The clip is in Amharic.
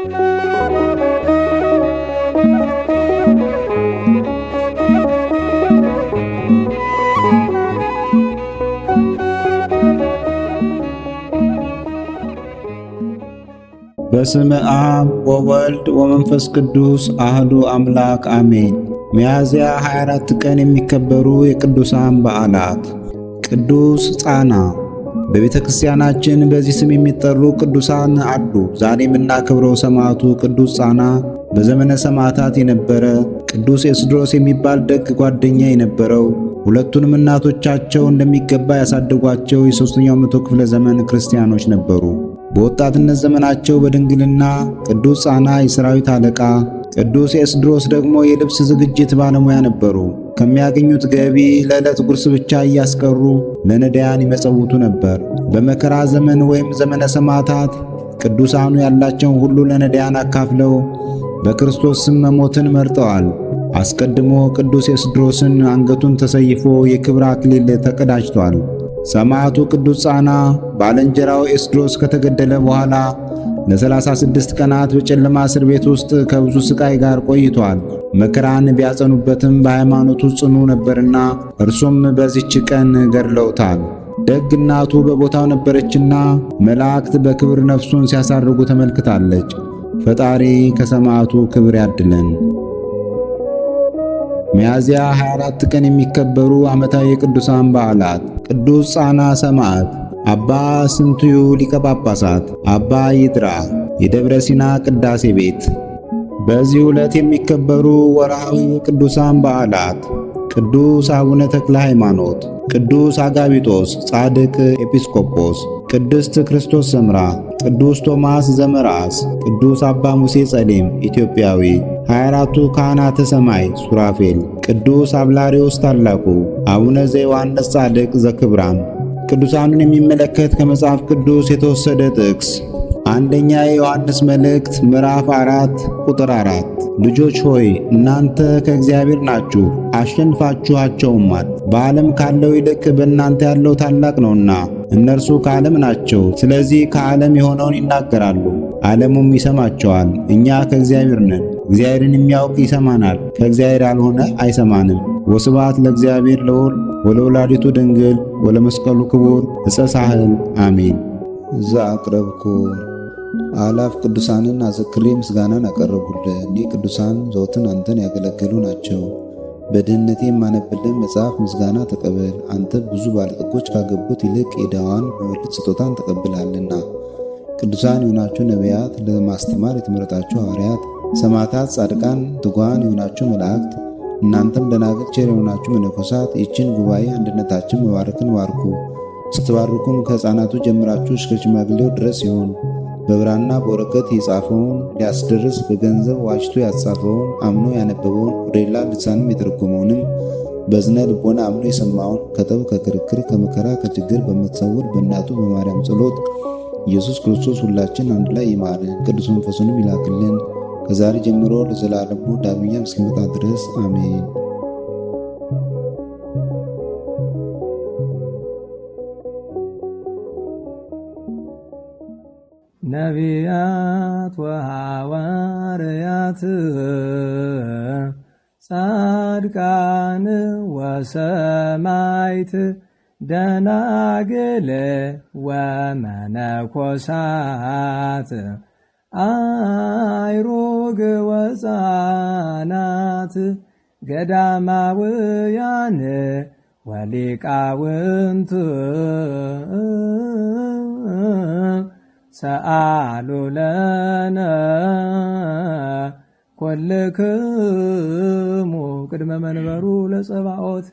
በስመ አብ ወወልድ ወመንፈስ ቅዱስ አህዱ አምላክ አሜን። ሚያዝያ 24 ቀን የሚከበሩ የቅዱሳን በዓላት። ቅዱስ ጻና። በቤተ ክርስቲያናችን በዚህ ስም የሚጠሩ ቅዱሳን አሉ። ዛሬ የምናከብረው ሰማዕቱ ቅዱስ ጻና በዘመነ ሰማዕታት የነበረ ቅዱስ ኤስድሮስ የሚባል ደግ ጓደኛ የነበረው ሁለቱንም እናቶቻቸው እንደሚገባ ያሳደጓቸው የ3ኛው መቶ ክፍለ ዘመን ክርስቲያኖች ነበሩ። በወጣትነት ዘመናቸው በድንግልና ቅዱስ ጻና የሰራዊት አለቃ፣ ቅዱስ ኤስድሮስ ደግሞ የልብስ ዝግጅት ባለሙያ ነበሩ። ከሚያገኙት ገቢ ለዕለት ጉርስ ብቻ እያስቀሩ ለነዳያን ይመጸውቱ ነበር። በመከራ ዘመን ወይም ዘመነ ሰማዕታት ቅዱሳኑ ያላቸውን ሁሉ ለነዳያን አካፍለው በክርስቶስ ስም መሞትን መርጠዋል። አስቀድሞ ቅዱስ ኤስድሮስን አንገቱን ተሰይፎ የክብር አክሊል ተቀዳጅቷል። ሰማዕቱ ቅዱስ ጻና ባልንጀራው ኤስድሮስ ከተገደለ በኋላ ለ36 ቀናት በጨለማ እስር ቤት ውስጥ ከብዙ ስቃይ ጋር ቆይቷል። መከራን ቢያጸኑበትም በሃይማኖቱ ጽኑ ነበርና እርሱም በዚች ቀን ገድለውታል። ደግ እናቱ በቦታው ነበረችና መላእክት በክብር ነፍሱን ሲያሳርጉ ተመልክታለች። ፈጣሪ ከሰማዕቱ ክብር ያድለን። ሚያዝያ 24 ቀን የሚከበሩ ዓመታዊ የቅዱሳን በዓላት። ቅዱስ ጻና ሰማዕት፣ አባ ስንትዩ ሊቀ ጳጳሳት፣ አባ ይድራ የደብረ ሲና ቅዳሴ ቤት። በዚህ ዕለት የሚከበሩ ወርሃዊ ቅዱሳን በዓላት። ቅዱስ አቡነ ተክለ ሃይማኖት፣ ቅዱስ አጋቢጦስ ጻድቅ ኤጲስቆጶስ፣ ቅድስት ክርስቶስ ሰምራ፣ ቅዱስ ቶማስ ዘመራስ፣ ቅዱስ አባ ሙሴ ጸሌም ኢትዮጵያዊ፣ 24ቱ ካህናተ ሰማይ ሱራፌል፣ ቅዱስ አብላሪዎስ ታላቁ፣ አቡነ ዘዮሐንስ ጻድቅ ዘክብራን። ቅዱሳኑን የሚመለከት ከመጽሐፍ ቅዱስ የተወሰደ ጥቅስ አንደኛ የዮሐንስ መልእክት ምዕራፍ 4 ቁጥር 4 ልጆች ሆይ እናንተ ከእግዚአብሔር ናችሁ አሸንፋችኋቸውማል። በዓለም ካለው ይልቅ በእናንተ ያለው ታላቅ ነውና። እነርሱ ከዓለም ናቸው፣ ስለዚህ ከዓለም የሆነውን ይናገራሉ፣ ዓለሙም ይሰማቸዋል። እኛ ከእግዚአብሔር ነን፣ እግዚአብሔርን የሚያውቅ ይሰማናል፣ ከእግዚአብሔር ያልሆነ አይሰማንም። ወስብሐት ለእግዚአብሔር ለወልድ ወለወላዲቱ ድንግል ወለመስቀሉ ክቡር ዕፀ ሳህል አሜን። ዘአቅረብኩ አላፍ ቅዱሳንን አዘክሬ ምስጋናን አቀረቡልህ። እኒህ ቅዱሳን ዘወትር አንተን ያገለገሉ ናቸው። በድህነቴ የማነብልን መጽሐፍ ምስጋና ተቀበል። አንተ ብዙ ባለጠጎች ካገቡት ይልቅ የድሃዋን መበለት ስጦታን ተቀብላለና። ቅዱሳን የሆናችሁ ነቢያት፣ ለማስተማር የተመረጣችሁ ሐዋርያት፣ ሰማዕታት፣ ጻድቃን፣ ትጉሃን የሆናችሁ መላእክት፣ እናንተም ደናግል ቸር የሆናችሁ መነኮሳት ይችን ጉባኤ አንድነታችን መባረክን ባርኩ። ስትባርኩም ከሕፃናቱ ጀምራችሁ እስከ ሽማግሌው ድረስ ይሁን። በብራና በወረቀት የጻፈውን ሊያስደርስ በገንዘብ ዋጅቶ ያጻፈውን አምኖ ያነበበውን ወደ ሌላ ልሳንም የተረጎመውንም በዝነ ልቦና አምኖ የሰማውን ከጠብ ከክርክር ከመከራ ከችግር በምትሰውር በእናቱ በማርያም ጸሎት ኢየሱስ ክርስቶስ ሁላችን አንድ ላይ ይማረን፣ ቅዱስ መንፈሱንም ይላክልን ከዛሬ ጀምሮ ለዘላለሙ ዳግመኛ እስኪመጣ ድረስ አሜን። ነቢያት ወሐዋርያት ጻድቃን ወሰማዕት ደናግል ወመነኮሳት አይሩግ ወሕፃናት ገዳማውያን ወሊቃውንት ሰአሉ ለነ ኩልክሙ ቅድመ መንበሩ ለጸባኦት